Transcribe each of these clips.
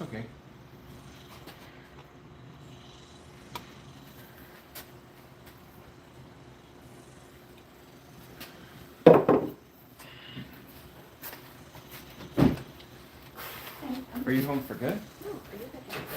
Okay. Are you home for good? No, are you looking for that?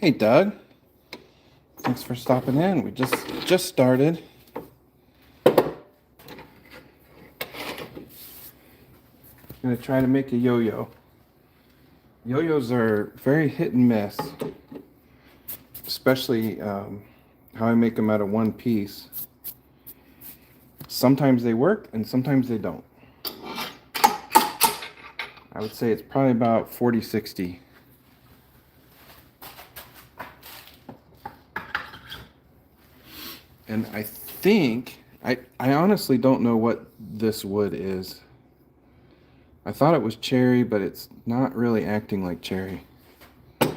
Hey, Doug. Thanks for stopping in. We just started. Gonna try to make a yo-yo. Yo-yos are very hit and miss, especially how I make them out of one piece. Sometimes they work and sometimes they don't. I would say it's probably about 40-60. And I think, I honestly don't know what this wood is. I thought it was cherry, but it's not really acting like cherry. Hey,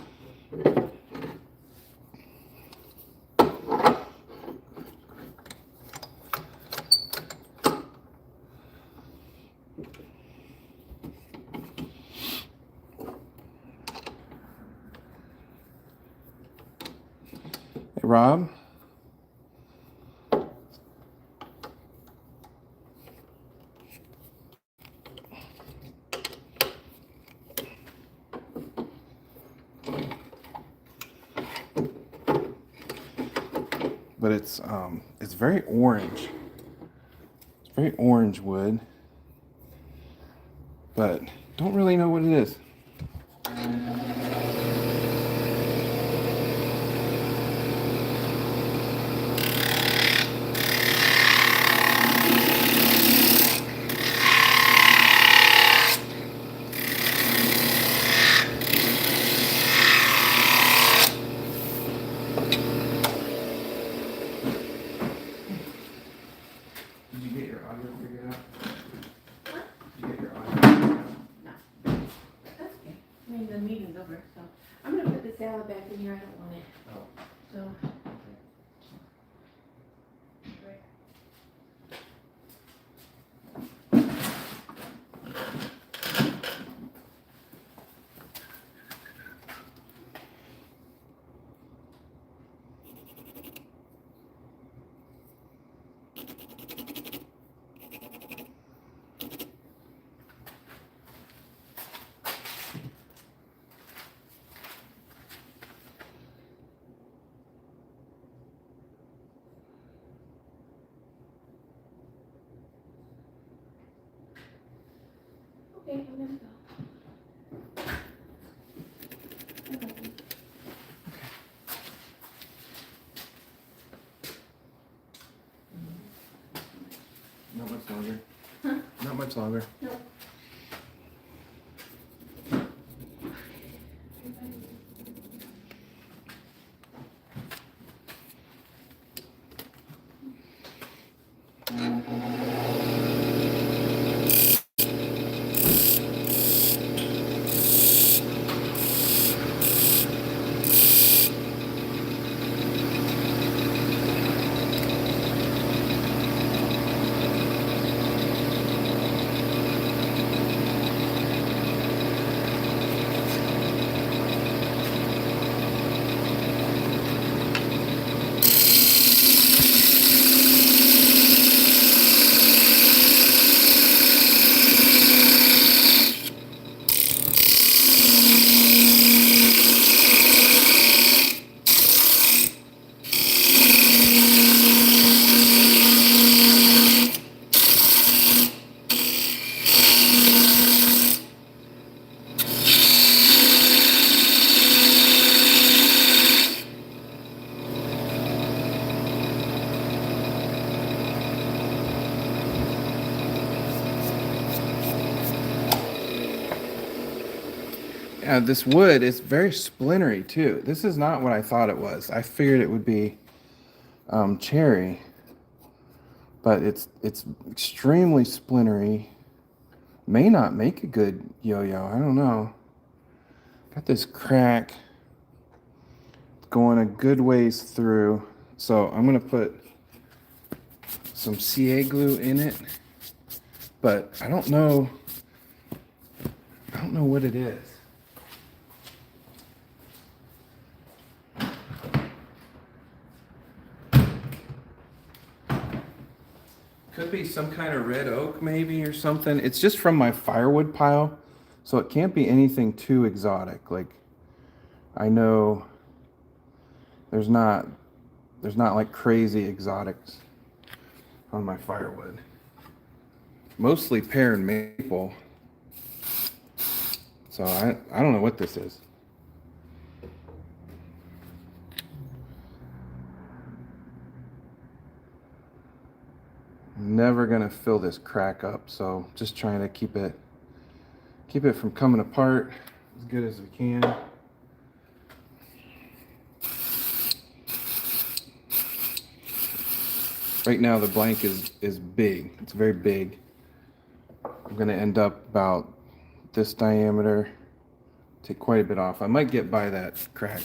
Rob. But it's very orange. It's very orange wood, but don't really know what it is. Did you get your audio figured out? What? Did you get your audio figured out? No. That's okay. I mean, the meeting's over, so I'm gonna put the salad back in here. I don't want it. Oh. So. Right. Okay, I'm gonna go. Okay. Not much longer. Huh? Not much longer. No. Yeah, this wood is very splintery too. This is not what I thought it was. I figured it would be cherry, but it's extremely splintery. May not make a good yo-yo. I don't know. Got this crack going a good ways through. So I'm gonna put some CA glue in it, but I don't know what it is. Could be some kind of red oak maybe or something. It's just from my firewood pile, so it can't be anything too exotic. Like, I know there's not like crazy exotics on my firewood. Mostly pear and maple. So I don't know what this is. Never gonna fill this crack up, so just trying to keep it from coming apart as good as we can. Right now the blank is big. It's very big. I'm gonna end up about this diameter. Take quite a bit off. I might get by that crack.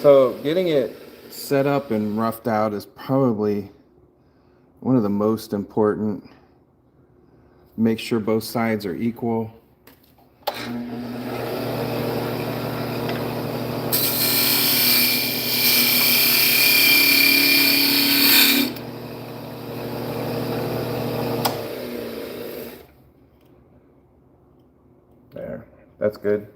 So getting it set up and roughed out is probably one of the most important. Make sure both sides are equal. There, that's good.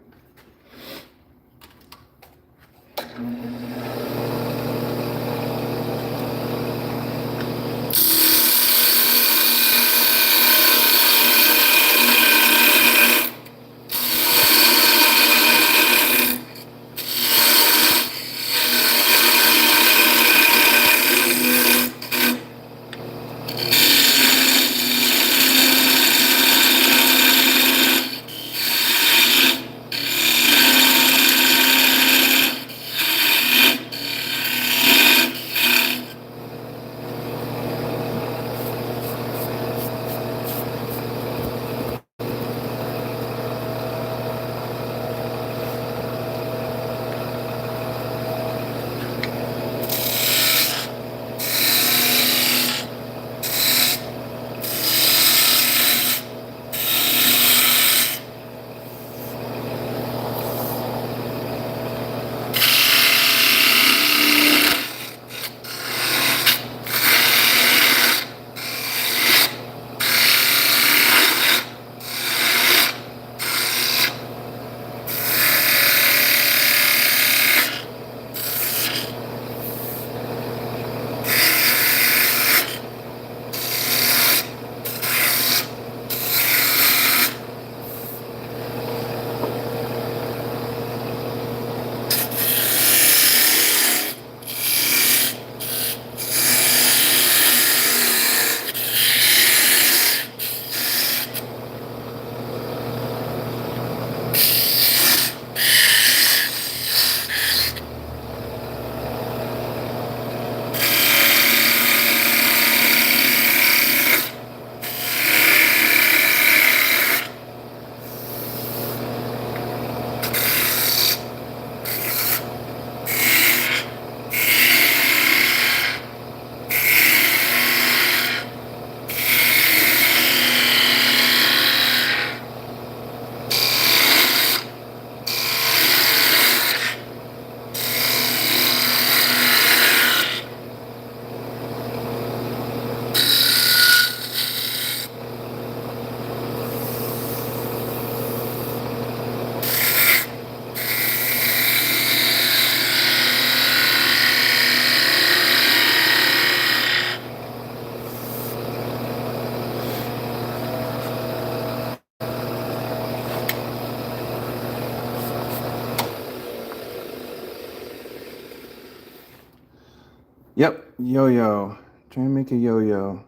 Yep, yo-yo. Trying to make a yo-yo.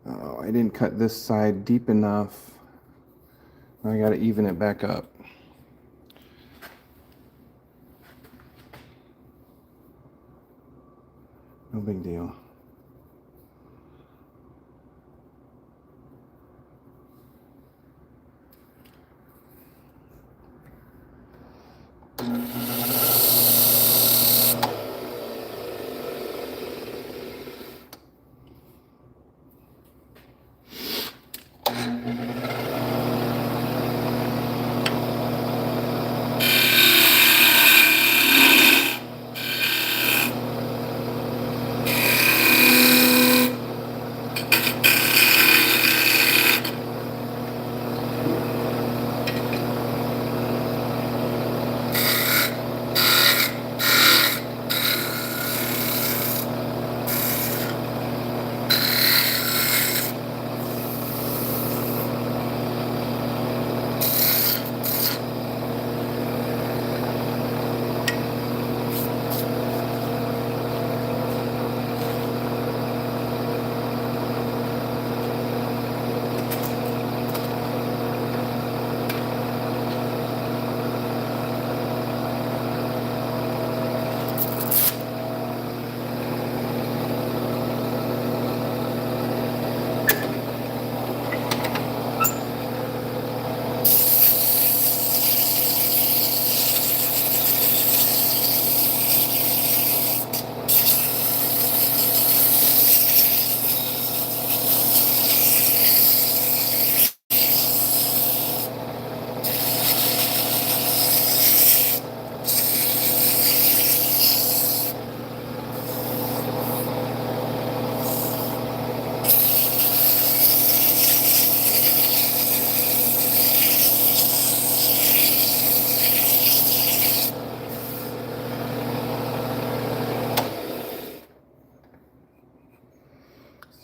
Oh, I didn't cut this side deep enough. I gotta even it back up. No big deal.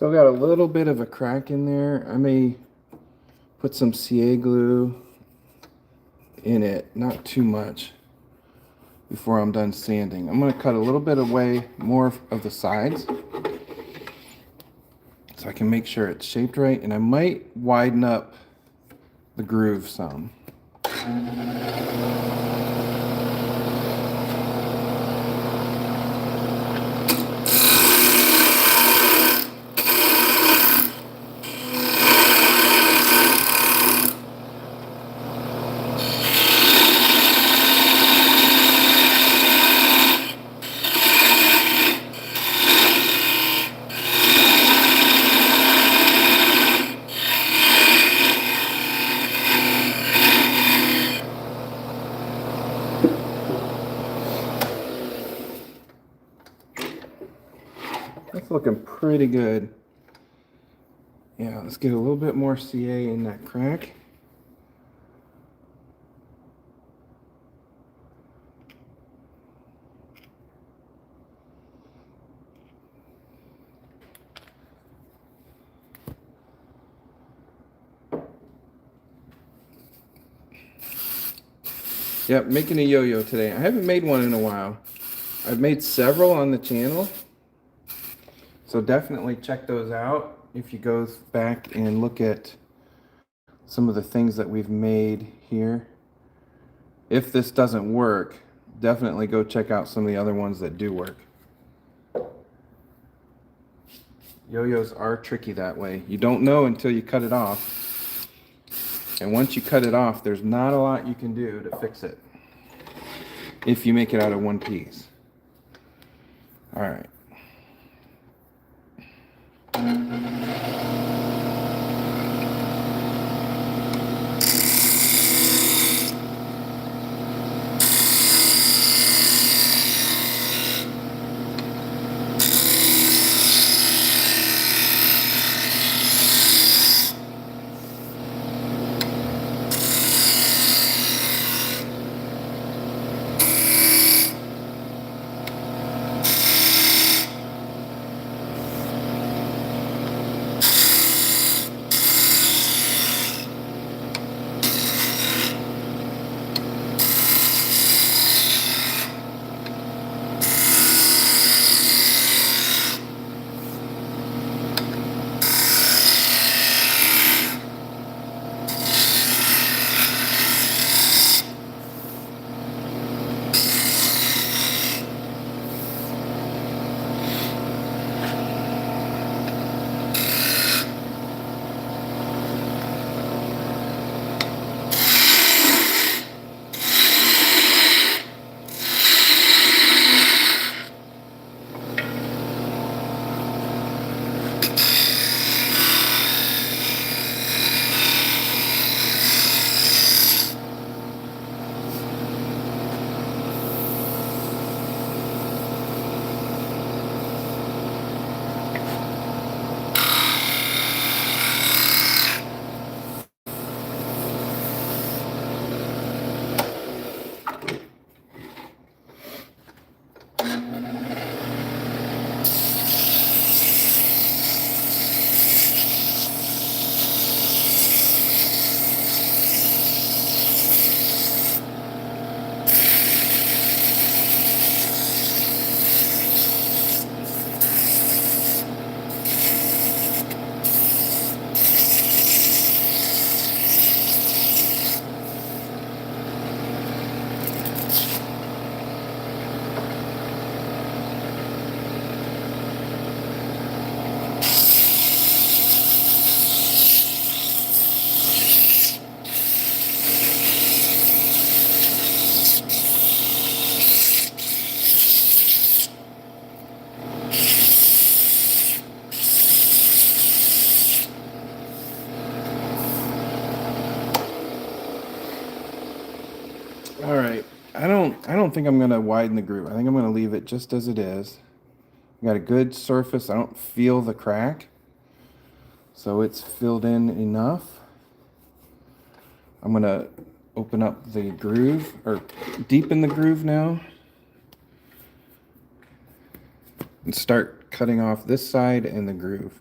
Still got a little bit of a crack in there. I may put some CA glue in it, not too much, before I'm done sanding. I'm going to cut a little bit away, more of the sides, so I can make sure it's shaped right, and I might widen up the groove some. That's looking pretty good. Yeah, let's get a little bit more CA in that crack. Yep, making a yo-yo today. I haven't made one in a while. I've made several on the channel, so definitely check those out if you go back and look at some of the things that we've made here. If this doesn't work, definitely go check out some of the other ones that do work. Yo-yos are tricky that way. You don't know until you cut it off. And once you cut it off, there's not a lot you can do to fix it if you make it out of one piece. All right. All right, I don't think I'm gonna widen the groove. I think I'm gonna leave it just as it is. Got a good surface. I don't feel the crack, so it's filled in enough. I'm gonna open up the groove, or deepen the groove now, and start cutting off this side and the groove.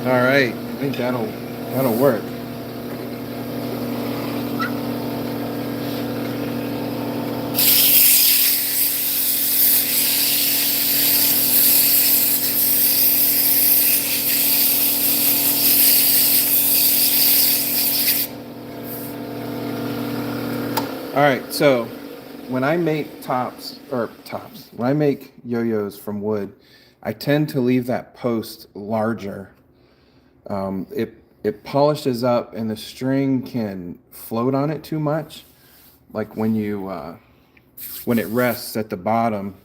All right, I think that'll work. All right, so when I make when I make yo-yos from wood, I tend to leave that post larger. It polishes up, and the string can float on it too much. Like when it rests at the bottom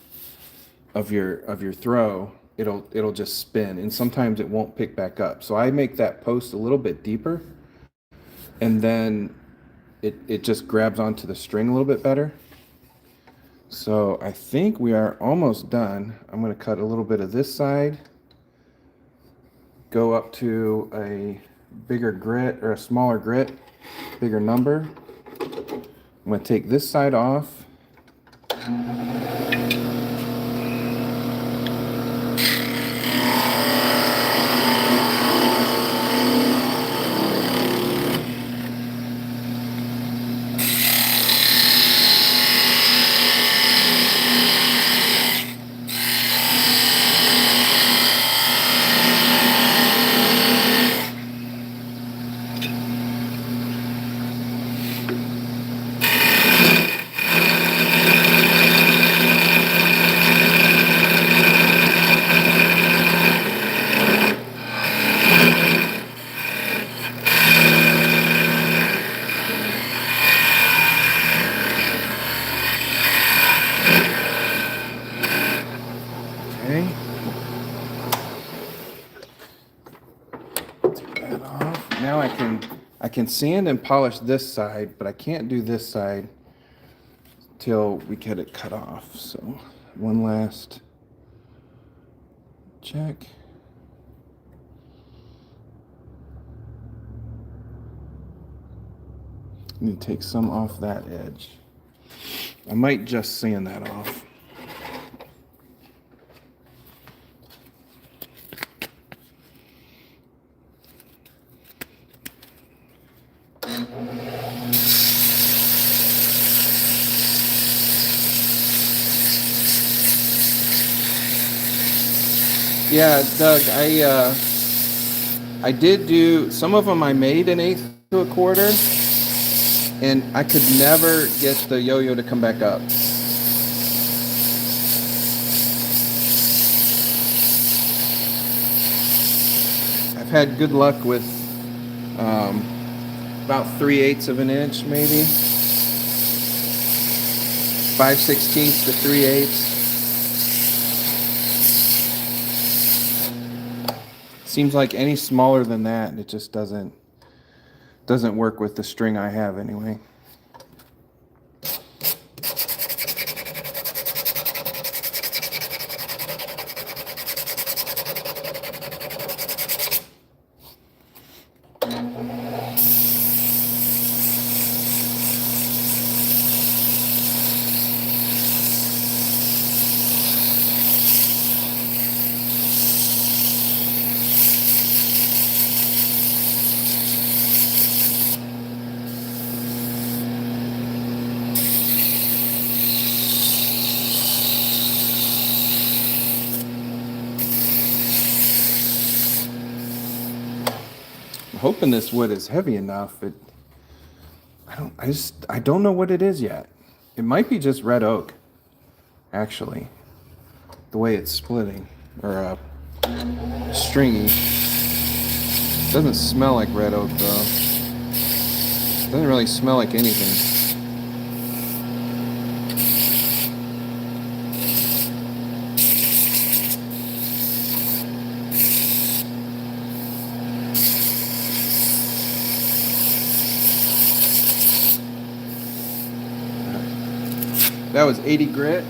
of your throw, it'll just spin, and sometimes it won't pick back up. So I make that post a little bit deeper, and then it just grabs onto the string a little bit better. So I think we are almost done. I'm going to cut a little bit of this side, go up to a bigger grit or a smaller grit, bigger number. I'm going to take this side off. Okay. Take that off. Now I can sand and polish this side, but I can't do this side till we get it cut off. So one last check. Need to take some off that edge. I might just sand that off. Yeah, Doug, I did do some of them. I made an 1/8 to a quarter, and I could never get the yo-yo to come back up. I've had good luck with about 3/8 of an inch, maybe 5/16 to 3/8. Seems like any smaller than that, it just doesn't work with the string I have anyway. I'm hoping this wood is heavy enough. I don't know what it is yet. It might be just red oak, actually, the way it's splitting or stringy. Doesn't smell like red oak though. Doesn't really smell like anything. That was 80 grit.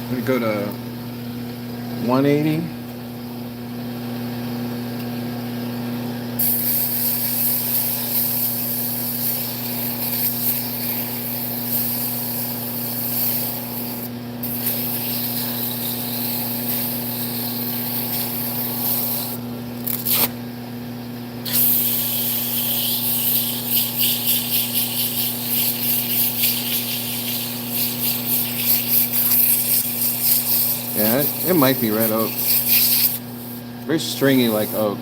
I'm gonna go to 180. Yeah, it might be red oak. Very stringy like oak.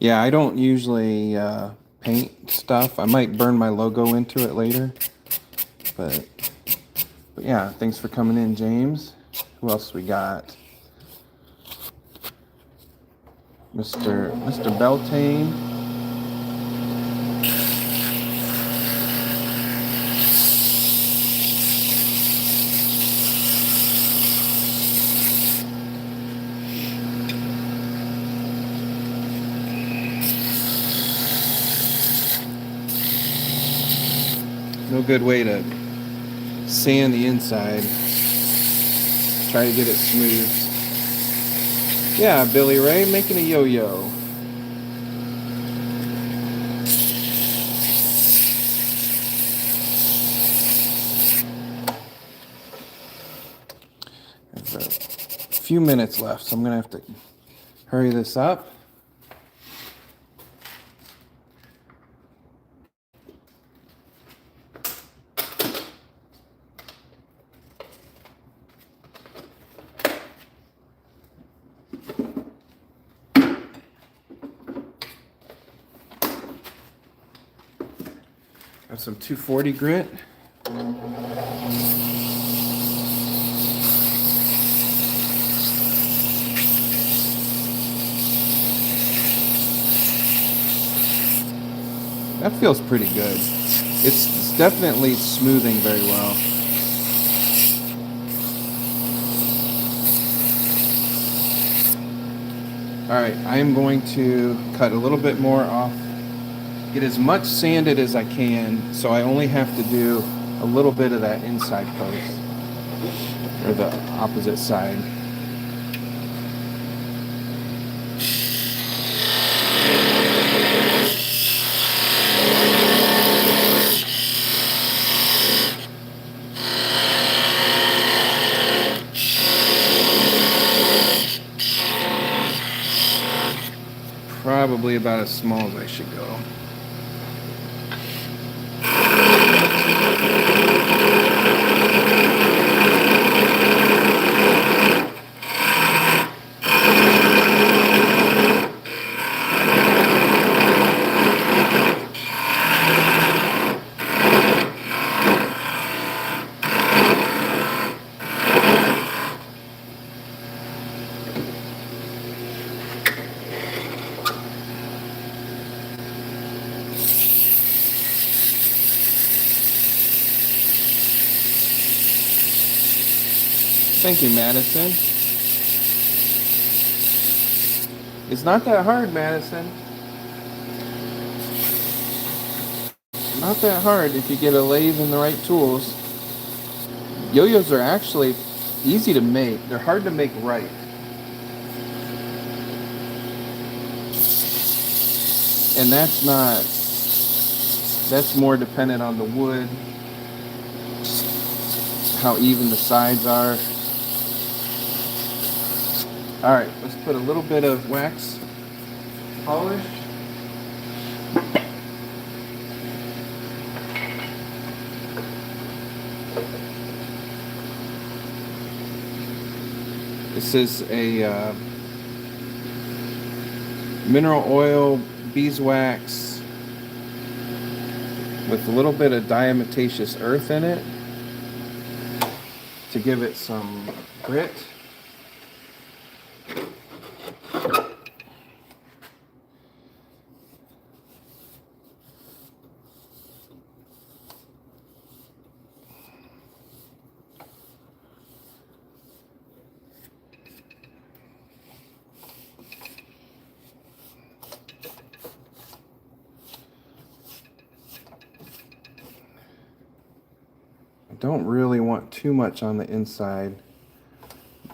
Yeah, I don't usually paint stuff. I might burn my logo into it later. But yeah, thanks for coming in, James. Who else we got? Mr. Beltane. No good way to sand the inside. Try to get it smooth. Yeah, Billy Ray making a yo-yo. There's a few minutes left, so I'm gonna have to hurry this up. Got some 240 grit. That feels pretty good. It's definitely smoothing very well. All right, I am going to cut a little bit more off. Get as much sanded as I can, so I only have to do a little bit of that inside post, or the opposite side. Probably about as small as I should go. Thank you, Madison. It's not that hard, Madison. Not that hard if you get a lathe and the right tools. Yo-yos are actually easy to make. They're hard to make right. And that's more dependent on the wood, how even the sides are. All right, let's put a little bit of wax polish. This is a mineral oil beeswax with a little bit of diatomaceous earth in it to give it some grit. don't really want too much on the inside.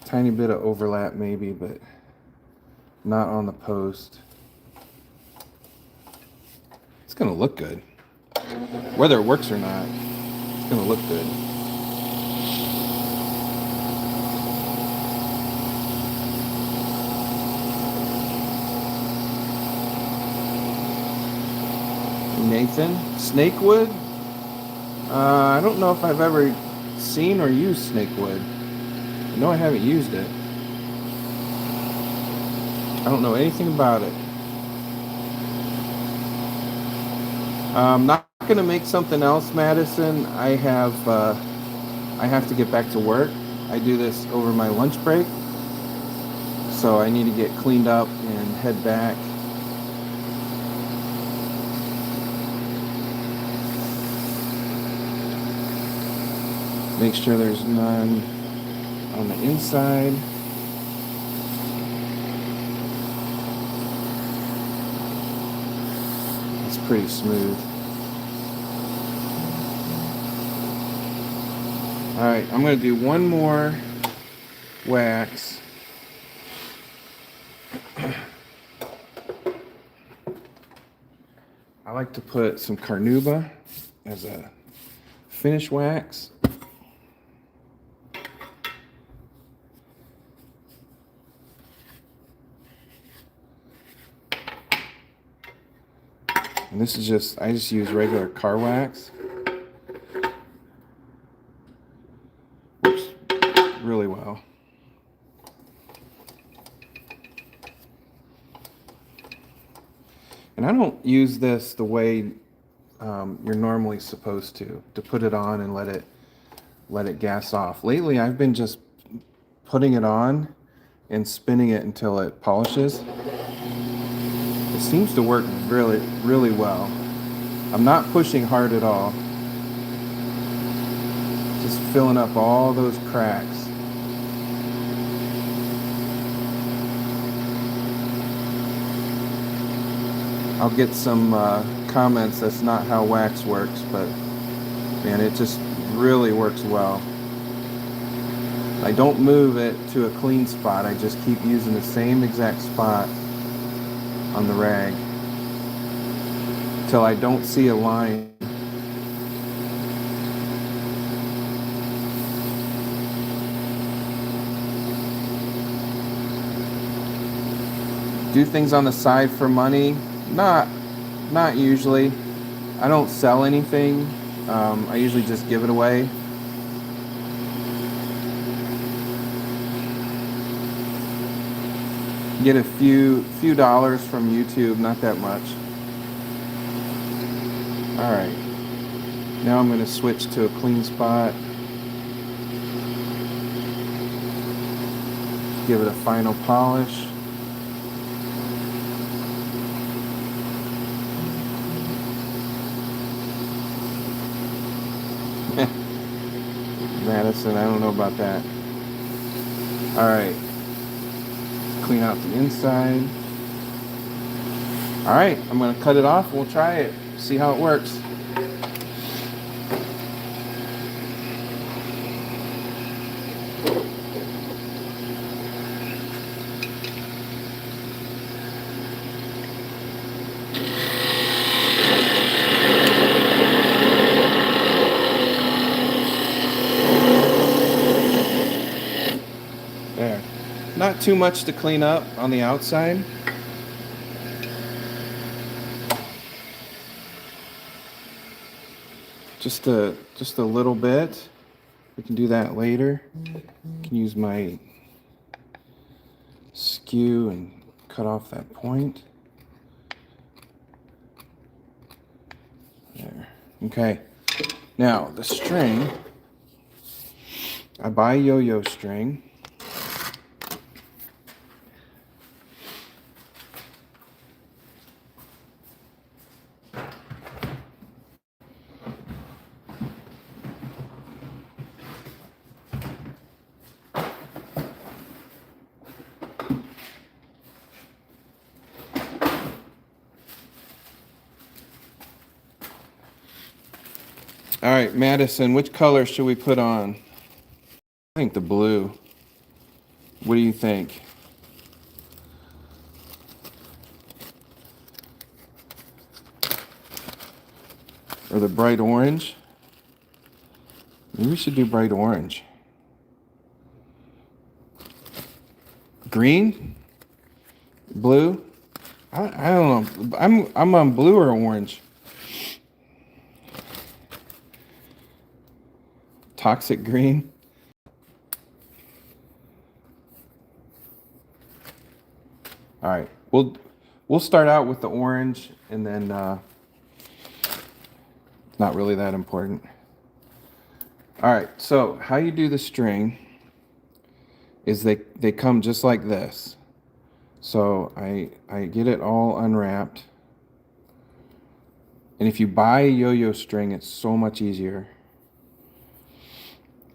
Tiny bit of overlap maybe, but not on the post. It's gonna look good. Whether it works or not, it's gonna look good. Nathan, snakewood? I don't know if I've ever seen or used snakewood. I know I haven't used it. I don't know anything about it. I'm not gonna make something else, Madison. I have to get back to work. I do this over my lunch break, so I need to get cleaned up and head back. Make sure there's none on the inside. It's pretty smooth. All right, I'm gonna do one more wax. I like to put some carnauba as a finish wax. And this is just, I just use regular car wax. Works really well. And I don't use this the way you're normally supposed to put it on and let it gas off. Lately, I've been just putting it on and spinning it until it polishes. It seems to work really, really well. I'm not pushing hard at all. Just filling up all those cracks. I'll get some comments that's not how wax works, but man, it just really works well. I don't move it to a clean spot. I just keep using the same exact spot on the rag till I don't see a line. Do things on the side for money? Not usually. I don't sell anything. I usually just give it away. Get a few dollars from YouTube, not that much. All right, now I'm going to switch to a clean spot. Give it a final polish. Madison, I don't know about that. All right. Clean out the inside. All right, I'm gonna cut it off. We'll try it, see how it works. There. Not too much to clean up on the outside. Just a little bit. We can do that later. I can use my skew and cut off that point. There. Okay. Now the string. I buy YoYo string. All right, Madison, which color should we put on? I think the blue. What do you think? Or the bright orange? Maybe we should do bright orange. Green? Blue? I don't know. I'm on blue or orange. Toxic green. All right. We'll start out with the orange and then not really that important. All right. So how you do the string is they come just like this. So I get it all unwrapped. And if you buy a yo-yo string, it's so much easier.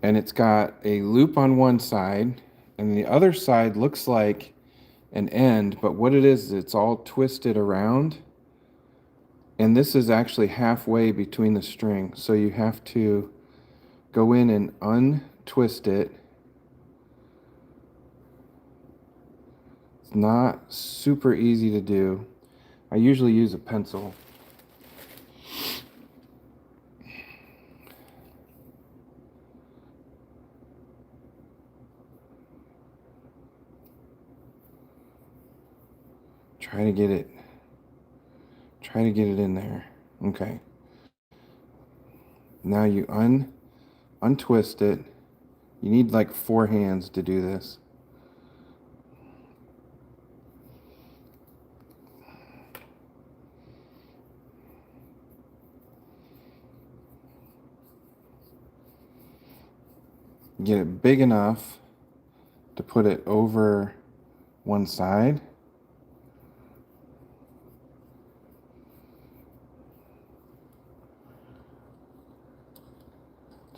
And it's got a loop on one side, and the other side looks like an end, but what it is, it's all twisted around. And this is actually halfway between the string. So you have to go in and untwist it. It's not super easy to do. I usually use a pencil. Try to get it in there. Okay. Now you untwist it. You need like 4 hands to do this. Get it big enough to put it over one side.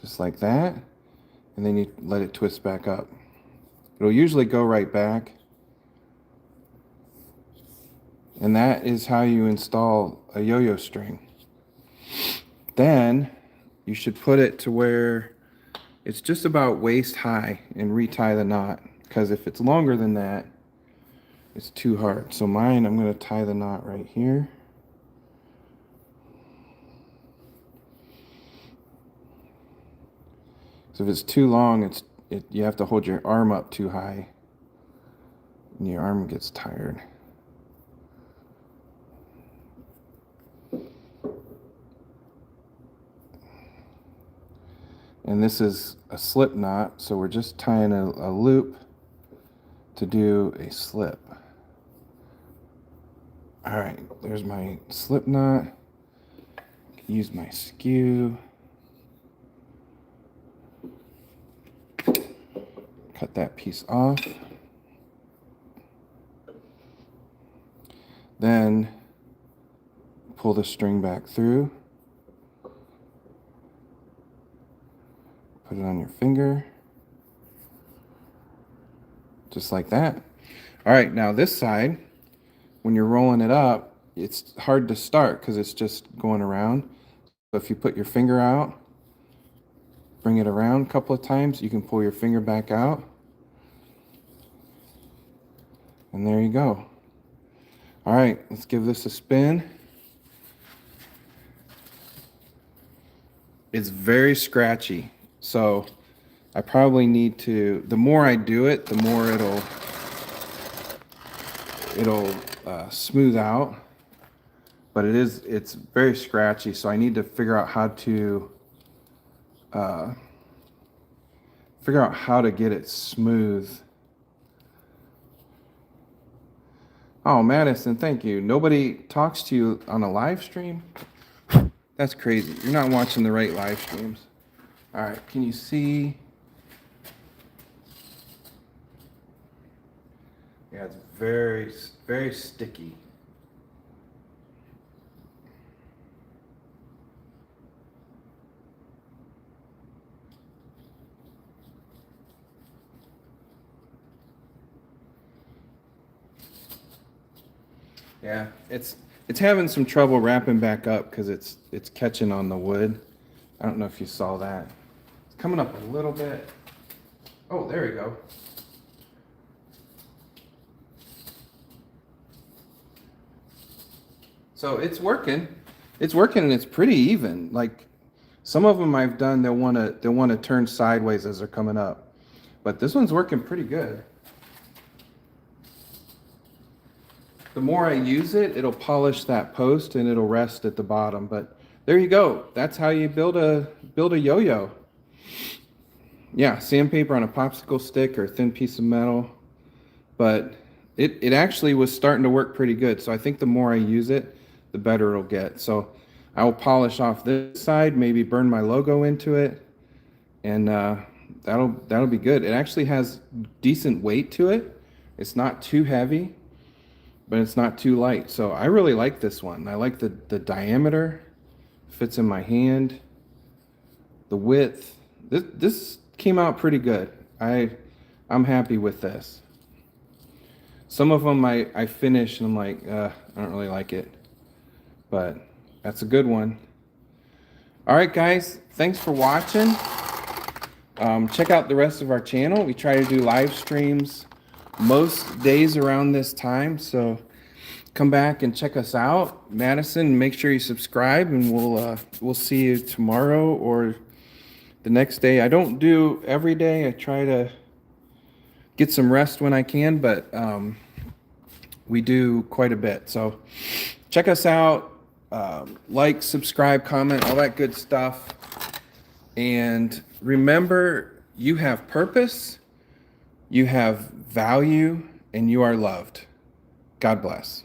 Just like that. And then you let it twist back up. It'll usually go right back. And that is how you install a yo-yo string. Then you should put it to where it's just about waist high and retie the knot. Because if it's longer than that, it's too hard. So mine, I'm going to tie the knot right here. So if it's too long, you have to hold your arm up too high, and your arm gets tired. And this is a slip knot, so we're just tying a loop to do a slip. All right, there's my slip knot. Use my skew. Cut that piece off. Then pull the string back through. Put it on your finger. Just like that. All right, now this side, when you're rolling it up, it's hard to start because it's just going around. So if you put your finger out, bring it around a couple of times, you can pull your finger back out. And there you go. All right, let's give this a spin. It's very scratchy, so I probably need to, the more I do it, the more it'll smooth out. But it's very scratchy, so I need to figure out how to get it smooth. Oh, Madison, thank you. Nobody talks to you on a live stream? That's crazy. You're not watching the right live streams. All right, can you see? Yeah, it's very, very sticky. Yeah, it's having some trouble wrapping back up because it's catching on the wood. I don't know if you saw that. It's coming up a little bit. Oh, there we go. So it's working. It's working and it's pretty even. Like some of them I've done, they'll want to turn sideways as they're coming up. But this one's working pretty good. The more I use it, it'll polish that post and it'll rest at the bottom. But there you go. That's how you build a yo-yo. Yeah, sandpaper on a popsicle stick or a thin piece of metal. But it actually was starting to work pretty good. So I think the more I use it, the better it'll get. So I will polish off this side, maybe burn my logo into it, and that'll be good. It actually has decent weight to it. It's not too heavy, but it's not too light. So I really like this one. I like the diameter, fits in my hand, the width. This came out pretty good. I'm happy with this. Some of them I finish and I'm like, I don't really like it, but that's a good one. All right, guys, thanks for watching. Check out the rest of our channel. We try to do live streams most days around this time, so come back and check us out. Madison, make sure you subscribe, and we'll see you tomorrow or the next day. I don't do every day. I try to get some rest when I can, but we do quite a bit. So check us out. Like, subscribe, comment, all that good stuff. And remember, you have purpose, you have value, and you are loved. God bless.